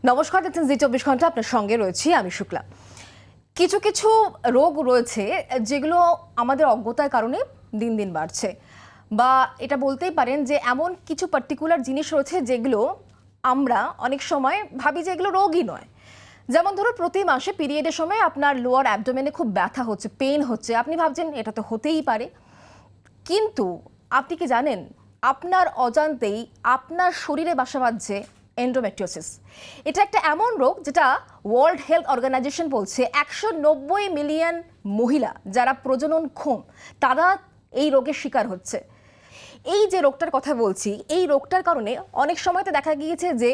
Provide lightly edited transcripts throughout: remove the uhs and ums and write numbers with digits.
নমস্কার, দেখছেন জি24 ঘন্টা। আপনার সঙ্গে রয়েছি আমি শুক্লা। কিছু কিছু রোগ রয়েছে যেগুলো আমাদের অজ্ঞতার কারণে দিন দিন বাড়ছে, বা এটা বলতেই পারেন যে এমন কিছু পার্টিকুলার জিনিস রয়েছে যেগুলো আমরা অনেক সময় ভাবি যে এগুলো রোগই নয়। যেমন ধরুন, প্রতি মাসে পিরিয়ডের সময় আপনার লোয়ার অ্যাবডোমেনে খুব ব্যথা হচ্ছে, পেন হচ্ছে, আপনি ভাবছেন এটা তো হতেই পারে। কিন্তু আপনি কি জানেন, আপনার অজান্তেই আপনার শরীরে বাসা বাঁধছে এন্ডোমেট্রিওসিস। এটা একটা এমন রোগ যেটা ওয়ার্ল্ড হেলথ অর্গানাইজেশন বলছে 190 মিলিয়ন মহিলা যারা প্রজননক্ষম তারা এই রোগের শিকার হচ্ছে। এই যে রোগটার কথা বলছি, এই রোগটার কারণে অনেক সময় তো দেখা গিয়েছে যে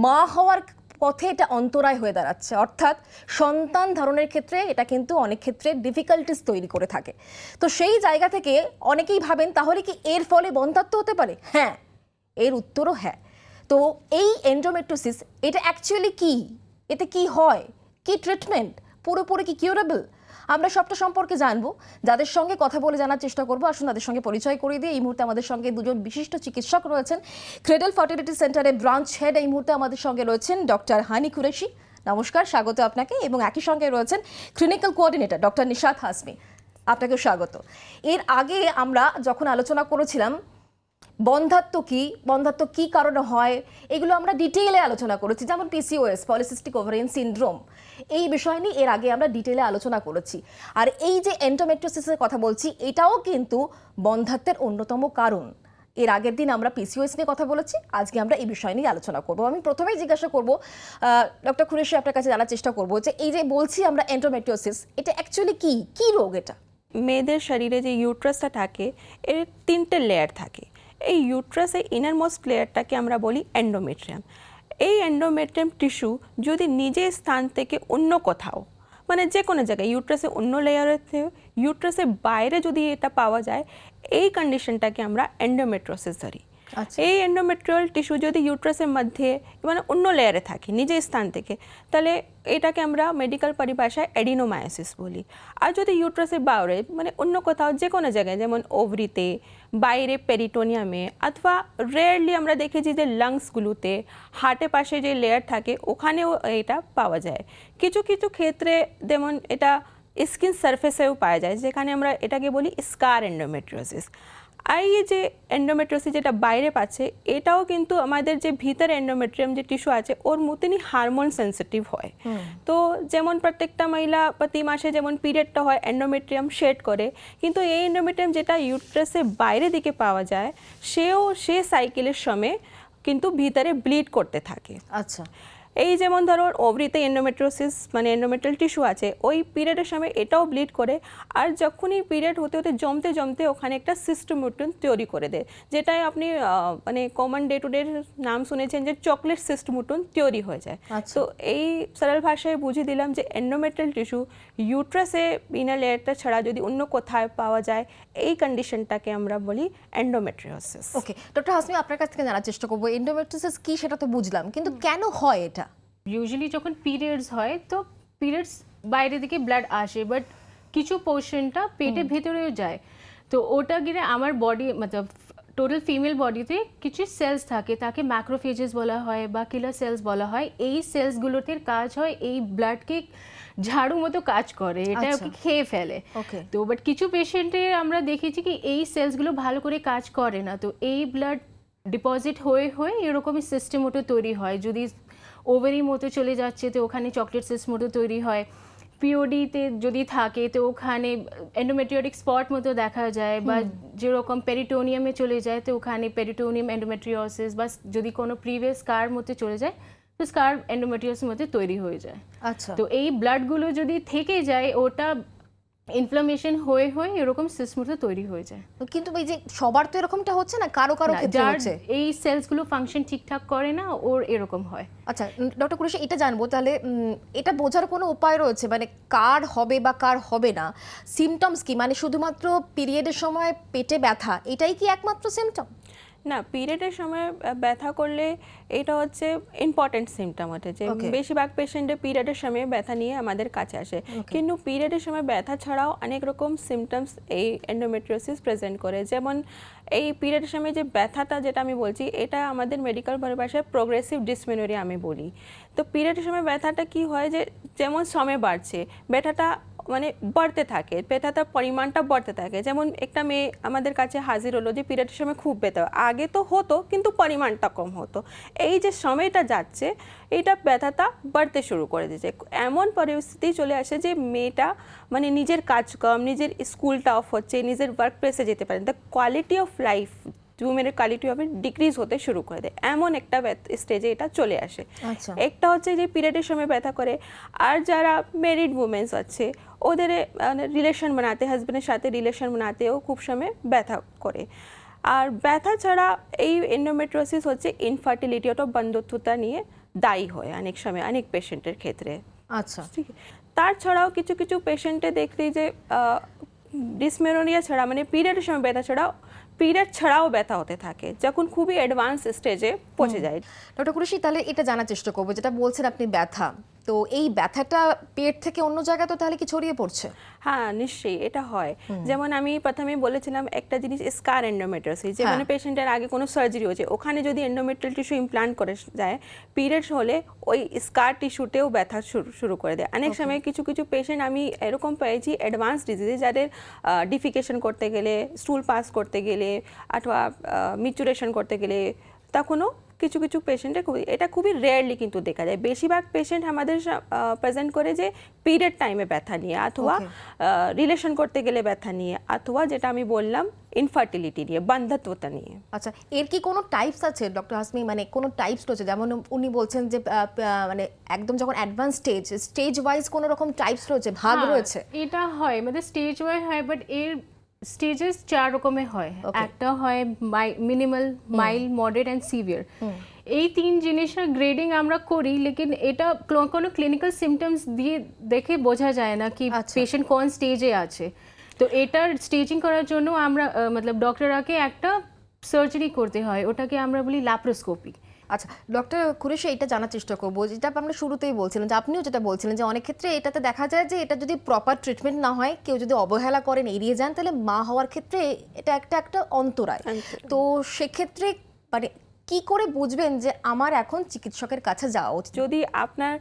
মা হওয়ার পথে এটা অন্তরায় হয়ে দাঁড়াচ্ছে, অর্থাৎ সন্তান ধারণের ক্ষেত্রে এটা কিন্তু অনেক ক্ষেত্রে ডিফিকাল্টিস তৈরি করে থাকে। তো সেই জায়গা থেকে অনেকেই ভাবেন, তাহলে কি এর ফলে বন্ধ্যাত্ব হতে পারে? হ্যাঁ, এর উত্তরও হ্যাঁ। তো এই এন্ডোমেট্রিওসিস এটা অ্যাকচুয়ালি কি, এতে কি হয়, কি ট্রিটমেন্ট, পুরোপুরি কি কিউরেবল, আমরা সবটা সম্পর্কে জানবো। যাদের সঙ্গে কথা বলে জানার চেষ্টা করবো, আসুন তাদের সঙ্গে পরিচয় করিয়ে দিয়ে। এই মুহূর্তে আমাদের সঙ্গে দুজন বিশিষ্ট চিকিৎসক রয়েছেন। ক্রেডল ফার্টিলিটি সেন্টারের ব্রাঞ্চ হেড এই মুহূর্তে আমাদের সঙ্গে রয়েছেন ডক্টর হানি কুরেশি। নমস্কার, স্বাগত আপনাকে। এবং একই সঙ্গে রয়েছেন clinical coordinator doctor Nishat Hashmi, আপনাকেও স্বাগত। এর আগে আমরা যখন আলোচনা করেছিলাম বন্ধ্যাত্ব কি কারণে হয়, এগুলো আমরা ডিটেইলে আলোচনা করেছি, যেমন পিসিওএস, পলিসিস্টিক ওভারিয়ান সিনড্রোম, এই বিষয় নিয়ে এর আগে আমরা ডিটেইলে আলোচনা করেছি। আর এই যে এন্ডোমেট্রিওসিসের কথা বলছি, এটাও কিন্তু বন্ধ্যাত্বের অন্যতম কারণ। এর আগের দিন আমরা পিসিওএস নিয়ে কথা বলেছি, আজকে আমরা এই বিষয় নিয়ে আলোচনা করব। আমি প্রথমেই জিজ্ঞাসা করব ডক্টর কুরেশি, আপনার কাছে জানার চেষ্টা করব যে এই যে বলছি আমরা এন্ডোমেট্রিওসিস, এটা অ্যাকচুয়ালি কি রোগ? এটা মেয়েদের শরীরে যে ইউট্রাসটা থাকে এর 3টে লেয়ার থাকে। এই ইউট্রাসের ইনারমোস্ট লেয়ারটাকে আমরা বলি এন্ডোমেট্রিয়াম। এই এন্ডোমেট্রিয়াম টিস্যু যদি নিজের স্থান থেকে অন্য কোথাও, মানে যে কোনো জায়গায় ইউট্রাসে অন্য লেয়ারের থেকে ইউট্রাসের বাইরে যদি এটা পাওয়া যায়, এই কন্ডিশনটাকে আমরা এন্ডোমেট্রিওসিস ধরি। এই এন্ডোমেট্রিয়াল টিস্যু যদি ইউট্রাসের মধ্যে মানে অন্য লেয়ারে থাকে নিজের স্থান থেকে, তাহলে এটাকে আমরা মেডিকেল পরিভাষায় অ্যাডিনোমায়োসিস বলি। আর যদি ইউট্রাসের বাইরে মানে অন্য কোথাও যে কোনো জায়গায়, যেমন ওভারিতে, বাইরে পেরিটোনিয়ামে, অথবা রেয়ারলি আমরা দেখেছি যে লাংসগুলোতে, হার্টের পাশে যে লেয়ার থাকে ওখানেও এটা পাওয়া যায়। কিছু কিছু ক্ষেত্রে যেমন এটা স্কিন সারফেসেও পাওয়া যায়, যেখানে আমরা এটাকে বলি স্কার এন্ডোমেট্রিওসিস। আর এই যে এন্ডোমেট্রিওসিস যেটা বাইরে পাচ্ছে, এটাও কিন্তু আমাদের যে ভিতরে এন্ডোমেট্রিয়াম যে টিস্যু আছে ওর মতনই হারমোন সেন্সিটিভ হয়। তো যেমন প্রত্যেকটা মহিলা প্রতি মাসে যেমন পিরিয়ডটা হয় এন্ডোমেট্রিয়াম শেড করে, কিন্তু এই এন্ডোমেট্রিয়াম যেটা ইউট্রাসের বাইরে দিকে পাওয়া যায় সে সাইকেলের সময় কিন্তু ভিতরে ব্লিড করতে থাকে। আচ্ছা, এই যেমন ধরো ওভারিতে এন্ডোমেট্রিওসিস মানে এন্ডোমেট্রিয়াল টিস্যু আছে, ওই পিরিয়ডের সময় এটাও ব্লিড করে। আর যখনই পিরিয়ড হতে হতে জমতে জমতে ওখানে একটা সিস্টোমেটন তৈরি করে দেয়, যেটাই আপনি মানে কমন ডে টু ডে নাম শুনেছেন যে চকলেট সিস্টোমেটন তৈরি হয়ে যায়। তো এই সরল ভাষায় বুঝিয়ে দিলাম যে এন্ডোমেট্রিয়াল টিস্যু ইউট্রাসে ইনার লেয়ারটা ছাড়া যদি অন্য কোথায় পাওয়া যায়, এই কন্ডিশনটাকে আমরা বলি এন্ডোমেট্রিওসিস। ওকে ডক্টর হাসমি, আপনার কাছ থেকে জানার চেষ্টা করবো এন্ডোমেট্রিওসিস কি সেটা তো বুঝলাম, কিন্তু কেন হয় এটা? ইউজুয়ালি যখন পিরিয়ডস হয় তো পিরিয়ডস বাইরে দিকে ব্লাড আসে, বাট কিছু পোর্শনটা পেটের ভেতরেও যায়। তো ওটা গিয়ে আমার বডি মতলব টোটাল ফিমেল বডিতে কিছু সেলস থাকে, তাকে ম্যাক্রোফেজেস বলা হয় বা কিলার সেলস বলা হয়। এই সেলসগুলোতে কাজ হয় এই ব্লাডকে ঝাড়ু মতো কাজ করে, এটা ওকে খেয়ে ফেলে। তো বাট কিছু পেশেন্টের আমরা দেখেছি কি এই সেলসগুলো ভালো করে কাজ করে না, তো এই ব্লাড ডিপোজিট হয়ে হয়ে এরকমই সিস্টেম মতো তৈরি হয়। যদি ওভারি মতো চলে যাচ্ছে তো ওখানে চকলেট সিস্ট মতো তৈরি হয়। পিওডিতে যদি থাকে তো ওখানে এন্ডোমেট্রিওটিক স্পট মতো দেখা যায়, বা যেরকম পেরিটোনিয়ামে চলে যায় তো ওখানে পেরিটোনিয়াম এন্ডোমেট্রিওসিস, বা যদি কোনো প্রিভিয়াস স্কার মতো চলে যায় তো স্কার এন্ডোমেট্রিওসিস মধ্যে তৈরি হয়ে যায়। আচ্ছা, তো এই ব্লাডগুলো যদি থেকে যায় ওটা ইনফ্লামেশন হয়ে হয়ে এরকম সিস্ট মতো তৈরি হয়ে যায়। কিন্তু এই যে সবার তো এরকমটা হচ্ছে না, কারো ক্ষেত্রে হচ্ছে। এই সেলসগুলো ফাংশন ঠিকঠাক করে না, ওর এরকম হয়। আচ্ছা ডক্টর কুরেশি, এটা জানবো তাহলে, এটা বোঝার কোনো উপায় রয়েছে মানে কার হবে বা কার হবে না? সিমটমস কি, মানে শুধুমাত্র পিরিয়ডের সময় পেটে ব্যথা এটাই কি একমাত্র সিমটম? না, পিরিয়ডের সময় ব্যথা করলে এটা হচ্ছে ইম্পর্টেন্ট সিমটম হচ্ছে যে Okay. বেশিরভাগ পেশেন্টের পিরিয়ডের সময় ব্যথা নিয়ে আমাদের কাছে আসে, কিন্তু পিরিয়ডের সময় ব্যথা ছাড়াও অনেক রকম সিমটমস এই এন্ডোমেট্রিওসিস প্রেজেন্ট করে। যেমন এই পিরিয়ডের সময় যে ব্যথাটা যেটা আমি বলছি, এটা আমাদের মেডিকেল পরিভাষায় প্রোগ্রেসিভ ডিসমেনোরিয়া আমি বলি। তো পিরিয়ডের সময় ব্যথাটা কি হয় যে যেমন সময় বাড়ছে ব্যথাটা মানে বাড়তে থাকে, ব্যথাটার পরিমাণটা বাড়তে থাকে। যেমন একটা মেয়ে আমাদের কাছে হাজির হলো যে পিরিয়ডের সময় খুব ব্যথা, আগে তো হতো কিন্তু পরিমাণটা কম হতো, এই যে সময়টা যাচ্ছে এটা ব্যথাটা বাড়তে শুরু করে দিয়েছে। এমন পরিস্থিতি চলে আসে যে মেয়েটা মানে নিজের কাজকর্ম, নিজের স্কুলটা অফ হচ্ছে, নিজের ওয়ার্ক প্লেসে যেতে পারে, দ্য কোয়ালিটি অফ লাইফ উইমেনের কোয়ালিটি অফ ডিক্রিজ হতে শুরু করে দেয়, এমন একটা স্টেজে এটা চলে আসে। আচ্ছা। একটা হচ্ছে যে পিরিয়ডের সময় ব্যথা করে, আর যারা ম্যারিড উমেন্স আছে ওদের রিলেশন বানাতে, হাজব্যান্ডের সাথে রিলেশন বানাতেও খুব সময় ব্যথা করে। আর ব্যথা ছাড়া এই এন্ডোমেট্রিওসিস হচ্ছে ইনফার্টিলিটি অথবা বন্ধ্যত্বতা নিয়ে দায়ী হয় অনেক সময় অনেক পেশেন্টের ক্ষেত্রে। আচ্ছা। ঠিক আছে, তাছাড়াও কিছু কিছু পেশেন্টে দেখলি যে ডিসমেনোরিয়া ছাড়া মানে পিরিয়ডের সময় ব্যথা ছাড়াও পিরিয়ড ছাড়াও ব্যথা হতে থাকে যখন খুবই অ্যাডভান্স স্টেজে পৌঁছে যায়। ডক্টর কুরেশি, তাহলে এটা জানার চেষ্টা করবো, যেটা বলছেন আপনি ব্যথা, তো এই ব্যথাটা পেট থেকে অন্য জায়গায় তো তাহলে কি ছড়িয়ে পড়ছে? হ্যাঁ নিশ্চয়ই এটা হয়। যেমন আমি প্রথমে বলেছিলাম একটা জিনিস স্কার এন্ডোমেট্রিওসিস, যেখানে পেশেন্টের আগে কোনো সার্জারি হয়েছে ওখানে যদি এন্ডোমেট্রিয়াল টিস্যু ইমপ্লান্ট করে যায়, পিরিয়ডস হলে ওই স্কার টিস্যুতেও ব্যথা শুরু করে দেয়। অনেক সময় কিছু কিছু পেশেন্ট আমি এরকম পেয়েছি অ্যাডভান্স ডিজিজে যাদের ডিফিকেশন করতে গেলে, স্টুল পাস করতে গেলে অথবা মিচুরেশন করতে গেলে তখনও কিছু কিছু পেশেন্টে এটা খুবই রেয়ারলি কিন্তু দেখা যায়। বেশিরভাগ পেশেন্ট আমাদের প্রেজেন্ট করে যে পিরিয়ড টাইমে ব্যথা নিয়ে অথবা রিলেশন করতে গেলে ব্যথা নিয়ে অথবা যেটা আমি বললাম ইনফার্টিলিটি নিয়ে, বন্ধ্যত্বতা নিয়ে। আচ্ছা, এর কি কোনো টাইপস আছে ডক্টর হাসমি, মানে কোনো টাইপস রয়েছে? যেমন উনি বলছেন যে মানে একদম যখন অ্যাডভান্স স্টেজ ওয়াইজ কোনো রকম টাইপস রয়েছে, ভাগ রয়েছে? এটা হয় মানে স্টেজ ওয়াইজ হয়, বাট এর স্টেজেস 4 রকমের হয়। একটা হয় minimal, mild, moderate and severe. এই 3 জিনিসের গ্রেডিং আমরা করি, লেকিন এটা কোনো ক্লিনিক্যাল সিমটমস দিয়ে দেখে বোঝা যায় না কি পেশেন্ট কোন স্টেজে আছে। তো এটার স্টেজিং করার জন্য আমরা মতলব ডক্টরকে একটা সার্জারি করতে হয়, ওটাকে আমরা বলি ল্যাপ্রোস্কোপি। আচ্ছা ডক্টর কুরেশি, এটা জানার চেষ্টা করবো যেটা আমরা শুরুতেই বলছিলেন, যে আপনিও যেটা বলছিলেন যে অনেক ক্ষেত্রে এটাতে দেখা যায় যে এটা যদি প্রপার ট্রিটমেন্ট না হয়, কেউ যদি অবহেলা করেন, এড়িয়ে যান, তাহলে মা হওয়ার ক্ষেত্রে এটা একটা অন্তরায়। তো সেক্ষেত্রে মানে কি করে বুঝবেন যে আমার এখন চিকিৎসকের কাছে যাওয়া উচিত? যদি আপনার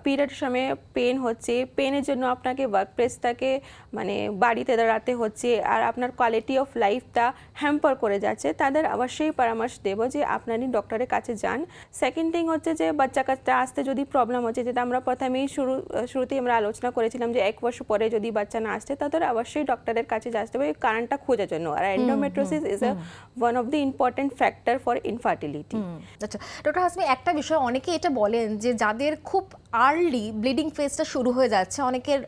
পিরিয়ডের সময় পেন হচ্ছে, পেনের জন্য আপনাকে ওয়ার্ক প্লেসটাকে মানে বাড়িতে দাঁড়াতে হচ্ছে আর আপনার কোয়ালিটি অফ লাইফটা হ্যাম্পার করে যাচ্ছে, তাদের অবশ্যই পরামর্শ দেব যে আপনারই ডক্টরের কাছে যান। সেকেন্ড থিং হচ্ছে যে বাচ্চা কাচ্চা আসতে যদি প্রবলেম হচ্ছে, যেটা আমরা প্রথমেই শুরুতেই আমরা আলোচনা করেছিলাম যে 1 বছর পরে যদি বাচ্চা না আসছে, তাদের অবশ্যই ডক্টরের কাছে আসতে হবে কারণটা খোঁজার জন্য। আর endometriosis is one of the important factor for infertility. আচ্ছা ডক্টর হাসমি, একটা বিষয় অনেকে এটা বলেন যে যাদের খুব আর্লি ব্লিডিং ফেজটা শুরু হয়ে যাচ্ছে, অনেকের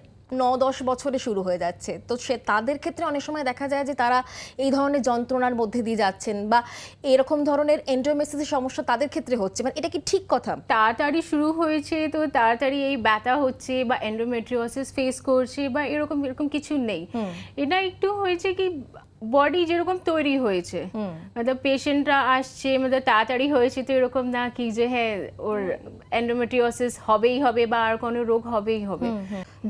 9-10 বছরে শুরু হয়ে যাচ্ছে, তো তাদের ক্ষেত্রে অনেক সময় দেখা যায় যে তারা এই ধরনের যন্ত্রণার মধ্যে দিয়ে যাচ্ছেন বা এরকম ধরনের এন্ডোমেট্রিওসিসের সমস্যা তাদের ক্ষেত্রে হচ্ছে, মানে এটা কি ঠিক কথা? তাড়াতাড়ি শুরু হয়েছে তো তাড়াতাড়ি এই ব্যথা হচ্ছে বা এন্ডোমেট্রিওসিস ফেস করছে বা এরকম কিছু নেই। এটা একটু হয়েছে কি বডি যেরকম তৈরি হয়েছে, মানে পেশেন্টরা আসছে মানে তাড়াতাড়ি হয়েছে, তো এরকম না কি যে হ্যাঁ ওর এন্ডোমেট্রিওসিস হবেই হবে বা আর কোনো রোগ হবেই হবে।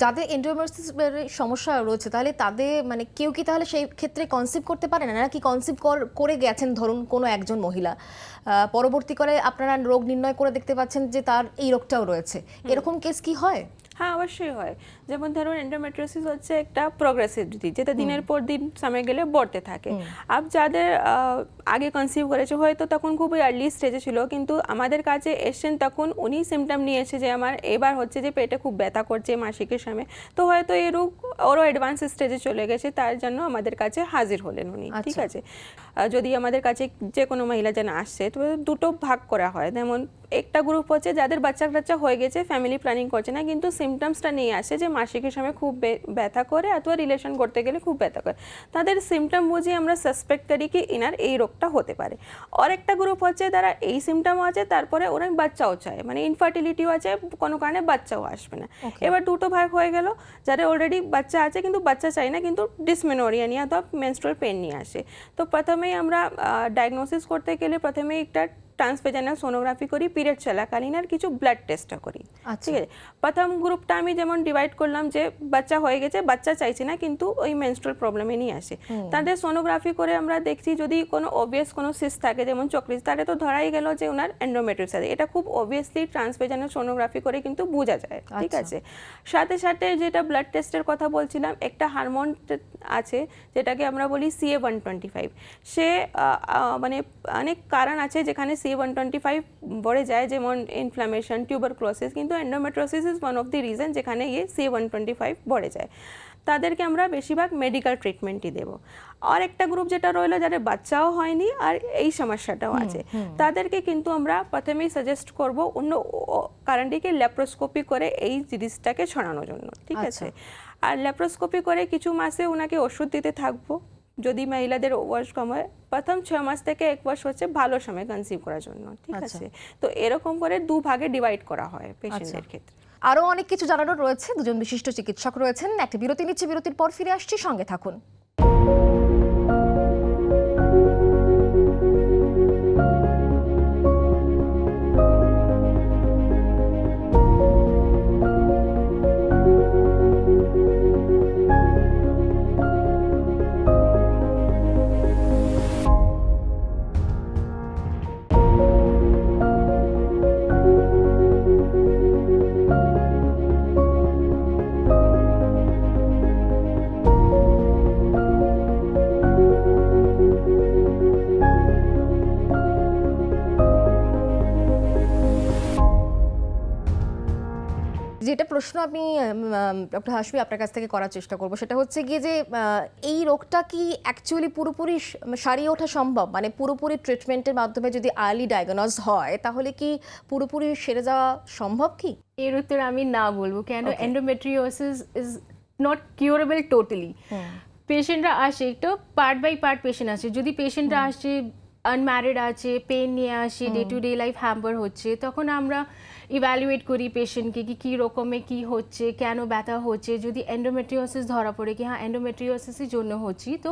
যাদের এন্ডোমেট্রিওসিসের সমস্যা রয়েছে তাহলে তাদের মানে কেউ কি তাহলে সেই ক্ষেত্রে কনসিভ করতে পারে না, নাকি কনসিভ করে গেছেন ধরুন কোনো একজন মহিলা, পরবর্তীকালে আপনারা রোগ নির্ণয় করে দেখতে পাচ্ছেন যে তার এই রোগটাও রয়েছে, এরকম কেস কি হয়? হ্যাঁ অবশ্যই হয়। যেমন ধরুন এন্ডোমেট্রিওসিস হচ্ছে একটা প্রোগ্রেসিভ ডিজিজ, যেটা দিনের পর দিন সময় গেলে বাড়তে থাকে। আর যাদের আগে কনসিভ করেছে হয়তো তখন খুবই আর্লি স্টেজে ছিল, কিন্তু আমাদের কাছে এসছেন তখন উনি সিমটম নিয়েছে যে আমার এবার হচ্ছে যে পেটে খুব ব্যথা করছে মাসিকের সময়, তো হয়তো এই রোগ ওরও অ্যাডভান্স স্টেজে চলে গেছে, তার জন্য আমাদের কাছে হাজির হলেন উনি। ঠিক আছে, যদি আমাদের কাছে যে কোনো মহিলা যেন আসছে তো দুটো ভাগ করা হয়। যেমন একটা গ্রুপ হচ্ছে যাদের বাচ্চা কাচ্চা হয়ে গেছে, ফ্যামিলি প্ল্যানিং করছে না, কিন্তু সিমটমসটা নিয়ে আসে যে মাসিকের সময় খুব ব্যথা করে অথবা রিলেশন করতে গেলে খুব ব্যথা করে, তাদের সিমটম বুঝে আমরা সাসপেক্ট করি কি ইনার এই রোগটা রোগটা হতে পারে। আর একটা গ্রুপ হচ্ছে যারা এই সিমটম আছে তারপরে ওরা বাচ্চাও চায়, মানে ইনফার্টিলিটিও আছে, কোনো কারণে বাচ্চাও আসবে না। এবার দুটো ভাগ হয়ে গেল, যারা অলরেডি বাচ্চা আছে কিন্তু বাচ্চা চাই না, কিন্তু ডিসমেনোরিয়া নিয়ে অথবা মেনস্ট্রুয়াল পেন নিয়ে আসে। তো প্রথমেই আমরা ডায়াগনোসিস করতে গেলে প্রথমেই একটা ট্রান্সভেজাইনাল সোনোগ্রাফি করি পিরিয়ড চলাকালীন, আর কিছু ব্লাড টেস্টটা করি। ঠিক আছে, প্রথম গ্রুপটা আমি যেমন ডিভাইড করলাম যে বাচ্চা হয়ে গেছে, বাচ্চা চাইছে না কিন্তু ওই মেনস্ট্রুয়াল প্রবলেমে নিয়ে আসে, তাদের সোনোগ্রাফি করে আমরা দেখছি যদি কোনো অবভিয়াস কোনো সিস্ট থাকে যেমন চক্রিস, তাহলে তো ধরাই গেল যে ওনার এন্ডোমেট্রিয়াস আছে। এটা খুব অবভিয়াসলি ট্রান্সভেজাইনাল সোনোগ্রাফি করে কিন্তু বোঝা যায়। ঠিক আছে, সাথে সাথে যেটা ব্লাড টেস্টের কথা বলছিলাম, একটা হারমোন আছে যেটাকে আমরা বলি CA-125। সে মানে অনেক কারণ আছে যেখানে CA-125 बढ़े जाए, যেমন ইনফ্লামেশন, টিউবারক্লোসিস, কিন্তু endometriosis is one of the reason যেখানে CA-125 बढ़े যায়। তাদেরকে আমরা বেশিরভাগ মেডিকেল ট্রিটমেন্টই দেব। আর একটা গ্রুপ যেটা রইলো যাদের বাচ্চাও হয়নি আর এই সমস্যাটাও আছে, তাদেরকে কিন্তু আমরা প্রথমেই সাজেস্ট করব অন্য কারণটিকে ল্যাপ্রোস্কোপি করে এই জিনিসটাকে ছড়ানোর জন্য। ঠিক আছে, আর ল্যাপ্রোস্কোপি করে কিছু মাসে ওনাকে ওষুধ দিতে থাকবো। যদি মহিলাদের বয়স কম হয়, প্রথম 6 মাস থেকে 1 বছর হচ্ছে ভালো সময় কনসিভ করার জন্য। ঠিক আছে, তো এরকম করে 2 ভাগে ডিভাইড করা হয় পেশেন্টের ক্ষেত্রে। আরো অনেক কিছু জানানোর রয়েছে, দুজন বিশিষ্ট চিকিৎসক রয়েছেন। একটা বিরতি নিচ্ছে, বিরতির পর ফিরে আসছি, সঙ্গে থাকুন। যেটা প্রশ্ন আমি ডক্টর হাশমি আপনার কাছ থেকে করার চেষ্টা করব, সেটা হচ্ছে গিয়ে যে এই রোগটা কি অ্যাকচুয়ালি পুরোপুরি সারিয়ে ওঠা সম্ভব? মানে পুরোপুরি ট্রিটমেন্টের মাধ্যমে যদি আর্লি ডায়াগনোজ হয় তাহলে কি পুরোপুরি সেরে যাওয়া সম্ভব কি? এর উত্তর আমি না বলবো, কেন endometriosis is not curable totally. পেশেন্টরা আসে, একটু পার্ট বাই পার্ট পেশেন্ট আছে। যদি পেশেন্টরা আসে আনম্যারিড আছে, পেন নিয়ে আসে, day to day life hamper হচ্ছে, তখন আমরা ইভ্যালুয়েট করি পেশেন্টকে কি কী রকমে কী হচ্ছে, কেন ব্যথা হচ্ছে। যদি এন্ডোমেট্রিওসিস ধরা পড়ে কি হ্যাঁ এন্ডোমেট্রিওসিসের জন্য হচ্ছি, তো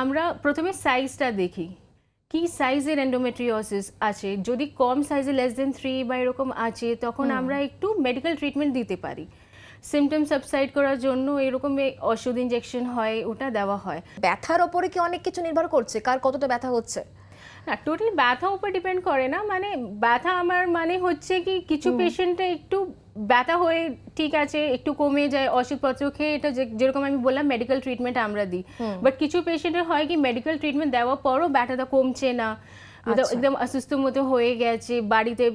আমরা প্রথমে সাইজটা দেখি কি সাইজের এন্ডোমেট্রিওসিস আছে। যদি কম সাইজে লেস দেন 3 বা এরকম আছে, তখন আমরা একটু মেডিকেল ট্রিটমেন্ট দিতে পারি। সিমটম সাবসাইড করার জন্য এরকম ওষুধ ইনজেকশন হয়, ওটা দেওয়া হয়। ব্যথার ওপরে কি অনেক কিছু নির্ভর করছে, কার কতটা ব্যথা হচ্ছে? না, টোটালি ব্যথার উপর ডিপেন্ড করে না। মানে ব্যথা আমার মানে হচ্ছে কি কিছু পেশেন্টে একটু ব্যথা হয়ে ঠিক আছে একটু কমে যায় ওষুধপত্র খেয়ে, এটা যেরকম আমি বললাম মেডিকেল ট্রিটমেন্ট আমরা দিই। বাট কিছু পেশেন্টের হয় কি মেডিকেল ট্রিটমেন্ট দেওয়ার পরও ব্যথাটা কমছে না, একদম অসুস্থ মতো হয়ে গেছে, বাড়িতে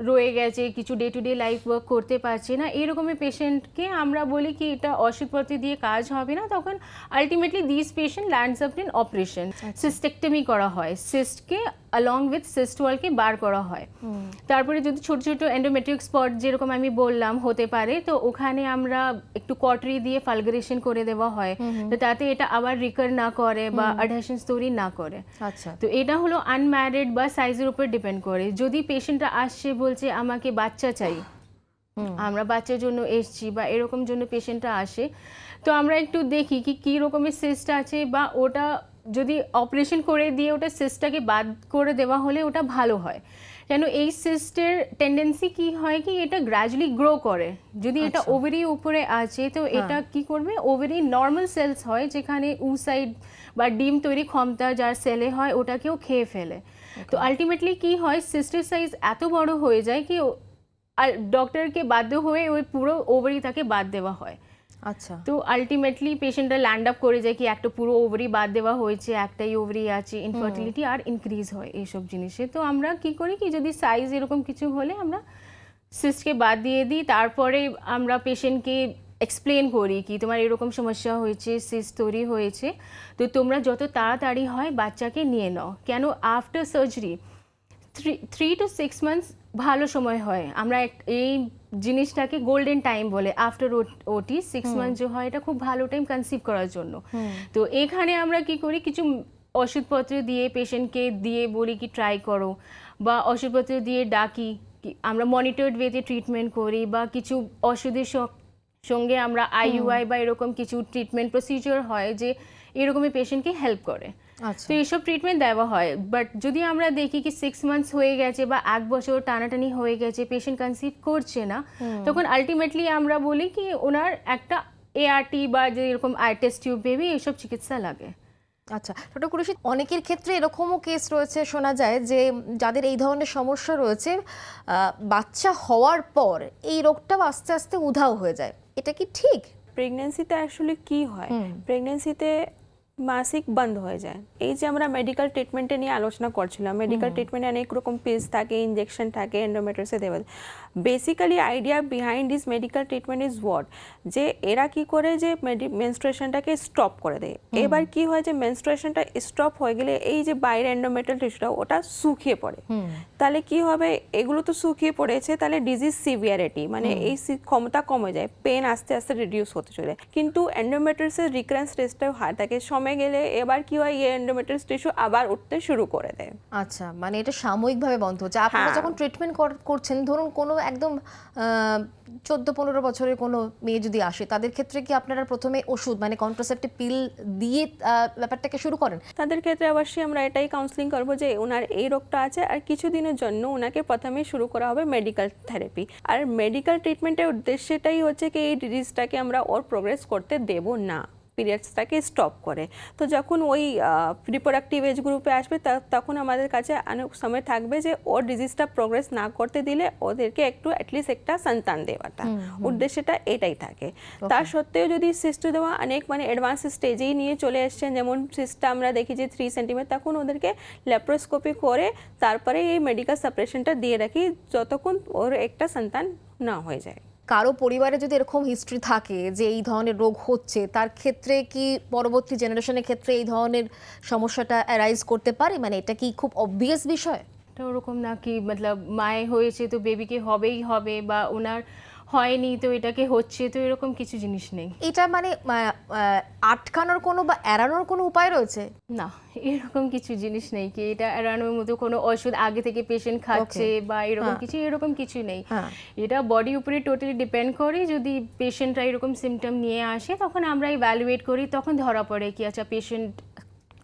রয়ে গেছে, কিছু day to day life work করতে পারছে না, এরকমই পেশেন্টকে আমরা বলি কি এটা ওষুধপত্র দিয়ে কাজ হবে না। তখন ultimately this patient lands up in operation, cystectomy করা হয়, সিস্টকে along with cyst wallকে বার করা হয়। তারপরে যদি ছোট ছোট এন্ডোমেট্রিক স্পট যেরকম আমি বললাম হতে পারে, তো ওখানে আমরা একটু কটরি দিয়ে ফালগারেশন করে দেওয়া হয়, তো তাতে এটা আবার রিকার না করে বা অ্যাডহেশনস তৈরি না করে। আচ্ছা, তো এটা হলো আনম্যারিড বা সাইজের উপর ডিপেন্ড করে। যদি পেশেন্টটা আসছে বলছে আমাকে বাচ্চা চাই, আমরা বাচ্চার জন্য এসছি বা এরকম জন্য পেশেন্টটা আসে, তো আমরা একটু দেখি কি কী রকমের সিস্ট আছে, বা ওটা যদি অপারেশন করে দিয়ে ওটা সিস্টটাকে বাদ করে দেওয়া হলে ওটা ভালো হয়। কেন এই সিস্টের টেন্ডেন্সি কি হয় কি এটা গ্র্যাজুয়ালি গ্রো করে। যদি এটা ওভারি উপরে আছে তো এটা কি করবে, ওভারি নর্মাল সেলস হয় যেখানে উসাইড বা ডিম তৈরি ক্ষমতা যার সেলে হয় ওটাকেও খেয়ে ফেলে। তো আলটিমেটলি কি হয় সিস্টের সাইজ এত বড় হয়ে যায় কি ডক্টরকে বাধ্য হয়ে ওই পুরো ওভারি তাকে বাদ দেওয়া হয়। আচ্ছা, তো আলটিমেটলি পেশেন্টরা ল্যান্ড আপ করে যায় কি একটা পুরো ওভারি বাদ দেওয়া হয়েছে, একটাই ওভারি আছে, ইনফার্টিলিটি আর ইনক্রিজ হয় এইসব জিনিসে। তো আমরা কি করি কি যদি সাইজ এরকম কিছু হলে আমরা সিস্টকে বাদ দিয়ে দিই, তারপরে আমরা পেশেন্টকে এক্সপ্লেন করি কি তোমার এরকম সমস্যা হয়েছে, সিস্ট তৈরি হয়েছে, তো তোমরা যত তাড়াতাড়ি হয় বাচ্চাকে নিয়ে নাও। কেন আফটার সার্জারি 3 to 6 months ভালো সময় হয়, আমরা এই জিনিসটাকে গোল্ডেন টাইম বলে। আফটার ওটি 6 মান্থ যে হয় এটা খুব ভালো টাইম কনসিভ করার জন্য। তো এখানে আমরা কি করি কিছু ওষুধপত্র দিয়ে পেশেন্টকে দিয়ে বলি কি ট্রাই করো, বা ওষুধপত্র দিয়ে ডাকি, আমরা মনিটরড ওয়েতে ট্রিটমেন্ট করি, বা কিছু ওষুধের সঙ্গে আমরা আইইউআই বা এরকম কিছু ট্রিটমেন্ট প্রসিজার হয় যে এরকমই পেশেন্টকে হেল্প করে। আচ্ছা, তো এইসব ট্রিটমেন্ট দেওয়া হয়। বাট যদি আমরা দেখি কি 6 মান্থস হয়ে গেছে বা 1 বছর টানাটানি হয়ে গেছে, পেশেন্ট কনসিভ করছে না, তখন আলটিমেটলি আমরা বলি কি ওনার একটা এআরটি বা যে এরকম টেস্ট টিউব বেবি এইসব চিকিৎসা লাগে। আচ্ছা ডক্টর কুরেশি, অনেকের ক্ষেত্রে এরকমও কেস রয়েছে, শোনা যায় যে যাদের এই ধরনের সমস্যা রয়েছে বাচ্চা হওয়ার পর এই রোগটাও আস্তে আস্তে উধাও হয়ে যায়, এটা কি ঠিক? প্রেগনেন্সিতে আসলে কি হয়, প্রেগনেন্সিতে মাসিক বন্ধ হয়ে যায়। এই যে আমরা মেডিকেল ট্রিটমেন্টে নিয়ে আলোচনা করছিলাম, মেডিকেল ট্রিটমেন্টে অনেক রকম পিলস থাকে, ইনজেকশন থাকে, এন্ডোমেট্রিয়াসে দেওয়া। Basically idea behind this medical treatment is what, যে এরা কি করে যে মেনস্ট্রুয়েশনটাকে স্টপ করে দেয়। এবার কি হয় যে মেনস্ট্রুয়েশনটা স্টপ হয়ে গেলে এই যে বাইরে এন্ডোমেট্রিয়াল টিস্যুটা ওটা শুকিয়ে পড়ে। তাহলে কি হবে, এগুলো তো শুকিয়ে পড়েছে, তাহলে ডিজিজ সিভিয়ারিটি মানে এই ক্ষমতা কমে যায়, পেন আস্তে আস্তে রিডিউস হতে চলে। কিন্তু এন্ডোমেট্রিয়াসের রিকারেন্স রেটটাও হাই থাকে, সময় গেলে এবার কি হয় এই এন্ডোমেট্রিয়াস টিস্যু আবার উঠতে শুরু করে দেয়। আচ্ছা, মানে এটা সাময়িকভাবে বন্ধ হচ্ছে। আপনারা হ্যাঁ। যখন ট্রিটমেন্ট করছেন, ধরুন কোনো একদম 14-15 বছরের কোনো মেয়ে যদি আসে, তাদের ক্ষেত্রে কি আপনারা প্রথমে ওষুধ মানে কন্ট্রাসেপটিভ পিল দিয়ে ব্যাপারটাকে শুরু করেন? তাদের ক্ষেত্রে অবশ্যই আমরা এটাই কাউন্সিলিং করবো যে ওনার এই রোগটা আছে আর কিছুদিনের জন্য ওনাকে প্রথমে শুরু করা হবে মেডিকেল থেরাপি। আর মেডিকেল ট্রিটমেন্টের উদ্দেশ্যটাই হচ্ছে কি এই ডিজিজটাকে আমরা ওর প্রোগ্রেস করতে দেব না, পিরিয়ডসটাকে স্টপ করে। তো যখন ওই রিপ্রোডাক্টিভ এজ গ্রুপে আসবে তখন আমাদের কাছে অনেক সময় থাকবে যে ওর ডিজিজটা প্রোগ্রেস না করতে দিলে ওদেরকে একটু অ্যাটলিস্ট একটা সন্তান দেওয়াটা, উদ্দেশ্যটা এটাই থাকে। তার সত্ত্বেও যদি সিস্ট দেওয়া অনেক মানে অ্যাডভান্স স্টেজেই নিয়ে চলে এসছেন, যেমন সিস্টটা আমরা দেখি যে 3 সেন্টিমিটার, তখন ওদেরকে ল্যাপ্রোস্কোপি করে তারপরে এই মেডিকেল সাপারেশনটা দিয়ে রাখি যতক্ষণ ওর একটা সন্তান না হয়ে যায়। কারো পরিবারে যদি এরকম হিস্ট্রি থাকে যে এই ধরনের রোগ হচ্ছে, তার ক্ষেত্রে কি পরবর্তী জেনারেশনের ক্ষেত্রে এই ধরনের সমস্যাটা অ্যারাইজ করতে পারে? মানে এটা কি খুব অবভিয়াস বিষয়? এটা ওরকম না কি মতলব মায়ে হয়েছে তো বেবিকে হবেই হবে, বা ওনার হয়নি তো এটাকে হচ্ছে, তো এরকম কিছু জিনিস নেই। এটা মানে আটকানোর কোনো বা এড়ানোর কোনো উপায় রয়েছে? না, এরকম কিছু জিনিস নেই কি এটা এড়ানোর মতো কোনো ওষুধ আগে থেকে পেশেন্ট খাচ্ছে বা এরকম কিছু নেই। এটা বডি উপরে টোটালি ডিপেন্ড করে। যদি পেশেন্টরা এরকম সিমটম নিয়ে আসে তখন আমরা ইভ্যালুয়েট করি, তখন ধরা পড়ে কি আচ্ছা পেশেন্ট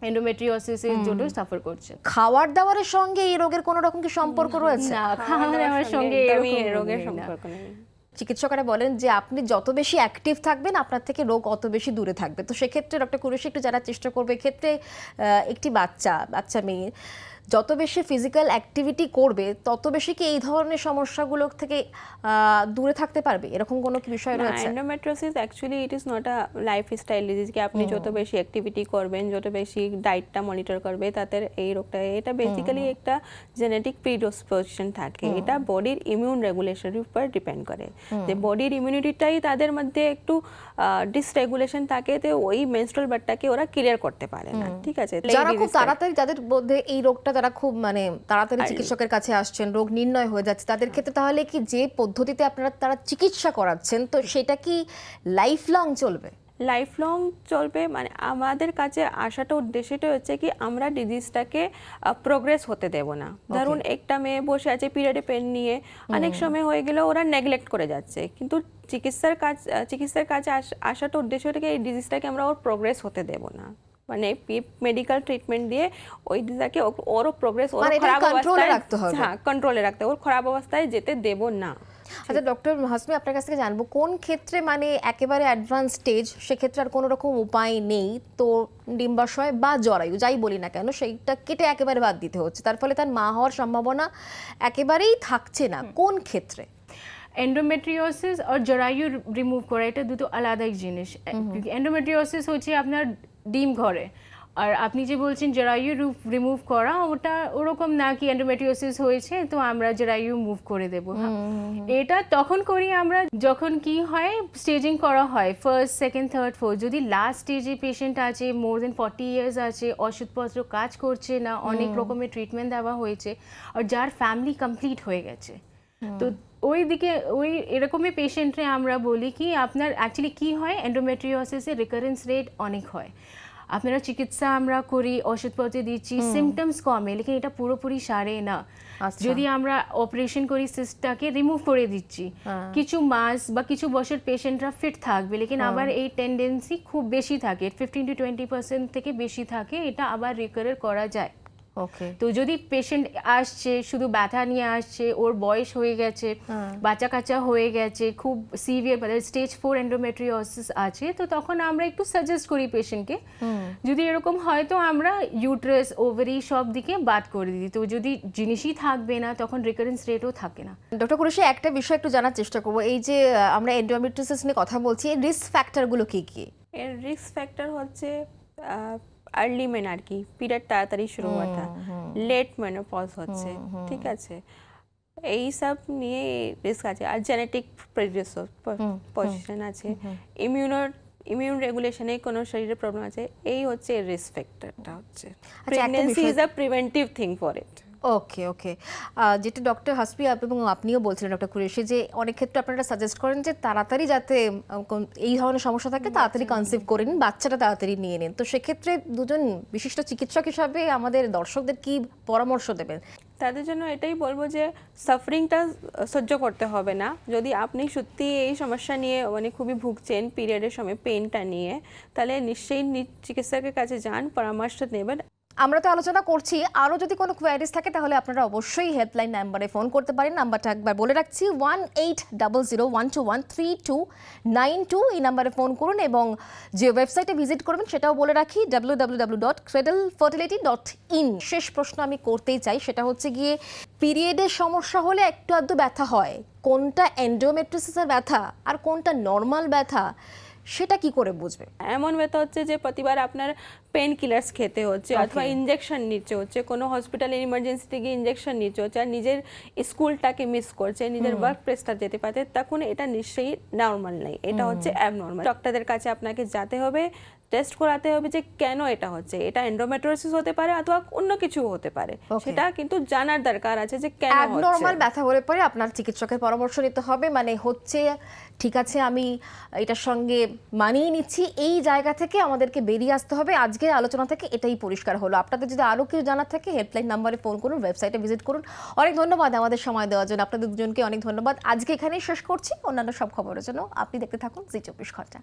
এন্ডোমেট্রিওসিসের জন্য সাফার করছে। খাবার দাবারের সঙ্গে এই রোগের কোনো রকম কি সম্পর্ক রয়েছে? না, খাওয়া দাওয়ার সঙ্গে একদমই এরকম রোগের নেই, না। সম্পর্ক নেই। চিকিৎসকেরা বলেন যে আপনি যত বেশি অ্যাক্টিভ থাকবেন আপনার থেকে রোগ অত বেশি দূরে থাকবে। তো সেক্ষেত্রে ডক্টর কুরেশি একটু জানার চেষ্টা করবে, এক্ষেত্রে একটি বাচ্চা মেয়ে যত বেশি ফিজিক্যাল অ্যাক্টিভিটি করবে তত বেশি কি এই ধরনের সমস্যাগুলো থেকে দূরে থাকতে পারবে, এরকম কোনো কি বিষয় রয়েছে? Endometriosis actually it is not a lifestyle disease কি আপনি যত বেশি অ্যাক্টিভিটি করবেন, যত বেশি ডায়েটটা মনিটর করবে তাতে এই রোগটা, এটা বেসিক্যালি একটা জেনেটিক প্রিডিসপোজিশন থাকে। এটা বডির ইমিউন রেগুলেশনের উপর ডিপেন্ড করে, যে বডির ইমিউনিটিটাই তাদের মধ্যে একটু ডিসরেগুলেশন থাকে, তো ওই মেনস্ট্রুয়াল ব্লাডটাকে ওরা ক্লিয়ার করতে পারে না। ঠিক আছে, যারা খুব তাড়াতাড়ি, যাদের মধ্যে এই রোগটা তারা খুব মানে তাড়াতাড়ি চিকিৎসকের কাছে আসছেন, রোগ নির্ণয় হয়ে যাচ্ছে, তাদের ক্ষেত্রে তাহলে কি যে পদ্ধতিতে আপনারা তারা চিকিৎসা করাচ্ছেন তো সেটা কি লাইফ লং চলবে? লাইফ লং চলবে, মানে আমাদের কাছে আসাটা উদ্দেশ্যটা হচ্ছে কি আমরা ডিজিজটাকে প্রোগ্রেস হতে দেব না। ধরুন একটা মেয়ে বসে আছে পিরিয়ডে পেন নিয়ে, অনেক সময় হয়ে গেলে ওরা নেগলেক্ট করে যাচ্ছে, কিন্তু চিকিৎসার কাছে আসাটা উদ্দেশ্যটাকে এই ডিজিজটাকে আমরা ওর প্রোগ্রেস হতে দেব না, মানে মেডিকেল ট্রিটমেন্ট দিয়ে ওই ডিজিজটাকে ওরও প্রোগ্রেস ওর খারাপ অবস্থায় রাখতে হবে, হ্যাঁ কন্ট্রোলে রাখতে, ওর খারাপ অবস্থায় যেতে দেব না। আচ্ছা ডক্টর হাসমি, আপনার কাছ থেকে জানবো কোন ক্ষেত্রে মানে একেবারে অ্যাডভান্স স্টেজ, সেক্ষেত্রে আর কোনো রকম উপায় নেই, তো ডিম্বাশয় বা জরায়ু যাই বলি না কেন সেইটা কেটে একেবারে বাদ দিতে হচ্ছে, তার ফলে তার মা হওয়ার সম্ভাবনা একেবারেই থাকছে না, কোন ক্ষেত্রে? এন্ডোমেট্রিওসিস আর জরায়ু রিমুভ করা এটা দুটো আলাদা জিনিস। এন্ডোমেট্রিওসিস হচ্ছে আপনার ডিম ঘরে, আর আপনি যে বলছেন জরায়ু রিমুভ করা, ওটা ওরকম না কি এন্ডোমেট্রিওসিস হয়েছে তো আমরা জরায়ু মুভ করে দেবো। এটা তখন করি আমরা যখন কি হয় স্টেজিং করা হয়, ফার্স্ট, সেকেন্ড, থার্ড, ফোর্থ। যদি লাস্ট স্টেজে পেশেন্ট আছে, মোর দেন 40 ইয়ার্স আছে, ওষুধপত্র কাজ করছে না, অনেক রকমের ট্রিটমেন্ট দেওয়া হয়েছে, আর যার ফ্যামিলি কমপ্লিট হয়ে গেছে, তো ওই দিকে ওই এরকমই পেশেন্টরে আমরা বলি কি আপনার অ্যাকচুয়ালি কি হয়, এন্ডোমেট্রিওসিসের রিকারেন্স রেট অনেক হয়। আপনারা চিকিৎসা আমরা করি, ওষুধপত্র দিচ্ছি, সিমটমস কমে, লেকিন এটা পুরোপুরি সারে না। আচ্ছা। যদি আমরা অপারেশন করি সিস্টটাকে রিমুভ করে দিচ্ছি, কিছু মাস বা কিছু বছর পেশেন্টরা ফিট থাকবে, লেকিন আবার এই টেন্ডেন্সি খুব বেশি থাকে, 15 to 20% থেকে বেশি থাকে, এটা আবার রিকার করা যায়। ওকে, তো যদি পেশেন্ট আসছে শুধু ব্যথা নিয়ে আসছে, ওর বয়স হয়ে গেছে, বাচ্চা কাচ্চা হয়ে গেছে, খুব সিভিয়ার মানে স্টেজ 4 এন্ডোমেট্রিওসিস আছে, তো তখন আমরা একটু সাজেস্ট করি পেশেন্টকে, যদি এরকম হয় তো আমরা ইউট্রাস, ওভারি সব দিকে বাদ করে দিই। তো যদি জিনিসই থাকবে না তখন রিকারেন্স রেটও থাকে না। ডক্টর কুরেশি, একটা বিষয় একটু জানার চেষ্টা করবো, এই যে আমরা এন্ডোমেট্রিওসিস নিয়ে কথা বলছি, এই রিস্ক ফ্যাক্টরগুলো কি কি? এর রিস্ক ফ্যাক্টর হচ্ছে আর্লি মেনার্কি, পিরিয়ড তাড়াতাড়ি শুরু হওয়াটা, লেট মেনোপজ হচ্ছে, ঠিক আছে, এই সব নিয়ে রিস্ক আছে। আর জেনেটিক পজিশন আছে, ইমিউন রেগুলেশনে কোনো শরীরে প্রবলেম আছে, এই হচ্ছে রিস্ক ফ্যাক্টরটা হচ্ছে। Pregnancy is a preventive thing for it. Okay okay, যেটা ডক্টর হাসপি এবং আপনিও বলছিলেন ডক্টর কুরেশি, যে অনেক ক্ষেত্রে আপনারা সাজেস্ট করেন যে তাড়াতাড়ি যাতে এই ধরনের সমস্যা থাকে তাড়াতাড়ি কনসিভ করে নিন, বাচ্চাটা তাড়াতাড়ি নিয়ে নিন। তো সেক্ষেত্রে দুজন বিশিষ্ট চিকিৎসক হিসাবে আমাদের দর্শকদের কি পরামর্শ দেবেন? তাদের জন্য এটাই বলবো যে সাফারিংটা সহ্য করতে হবে না। যদি আপনি সত্যি এই সমস্যা নিয়ে মানে খুবই ভুগছেন পিরিয়ডের সময় পেনটা নিয়ে, তাহলে নিশ্চয়ই চিকিৎসকের কাছে যান, পরামর্শ নেবেন। আমরা তো আলোচনা করছি, আরও যদি কোনো কোয়ারিজ থাকে তাহলে আপনারা অবশ্যই হেল্পলাইন নাম্বারে ফোন করতে পারেন। নাম্বারটা একবার বলে রাখছি, 1800121292। এই নাম্বারে ফোন করুন এবং যে ওয়েবসাইটে ভিজিট করবেন সেটাও বলে রাখি, www.cradlefertility.in। শেষ প্রশ্ন আমি করতেই চাই, সেটা হচ্ছে গিয়ে পিরিয়ডের সমস্যা হলে একটু আধটু ব্যথা হয়, কোনটা এন্ডোমেট্রিওসিসের ব্যথা আর কোনটা নর্মাল ব্যথা সেটা কি করে বুঝবে? এমন ব্যথা হচ্ছে যে প্রতিবার আপনার পেন কিলার্স খেতে হচ্ছে অথবা ইনজেকশন নিচ্ছে হচ্ছে, কোনো হসপিটালে ইমার্জেন্সি থেকে ইনজেকশন নিচ্ছে হচ্ছে, আর নিজের স্কুলটাকে মিস করছে, নিজের ওয়ার্ক প্লেসটা যেতে পারছে, তখন এটা নিশ্চয়ই নর্মাল নেই, এটা হচ্ছে অ্যাবনর্মাল। ডক্টরদের কাছে আপনাকে যেতে হবে, টেস্ট করাতে হবে যে কেন এটা হচ্ছে, এটা এন্ডোমেট্রিওসিস হতে পারে অথবা অন্য কিছু হতে পারে, সেটা কিন্তু জানার দরকার আছে যে কেন হচ্ছে। অ্যাবনর্মাল ব্যথা হলে পরে আপনার চিকিৎসকের পরামর্শ নিতে হবে, মানে হচ্ছে ঠিক আছে আমি এটার সঙ্গে মানিয়ে নিচ্ছি, এই জায়গা থেকে আমাদেরকে বেরিয়ে আসতে হবে। আজকের আলোচনা থেকে এটাই পরিষ্কার হলো। আপনাদের যদি আরও কিছু জানার থাকে হেল্পলাইন নাম্বারে ফোন করুন, ওয়েবসাইটে ভিজিট করুন। অনেক ধন্যবাদ আমাদের সময় দেওয়ার জন্য, আপনাদের দুজনকে অনেক ধন্যবাদ। আজকে এখানেই শেষ করছি, অন্যান্য সব খবরের জন্য আপনি দেখতে থাকুন জি 24 ঘন্টা।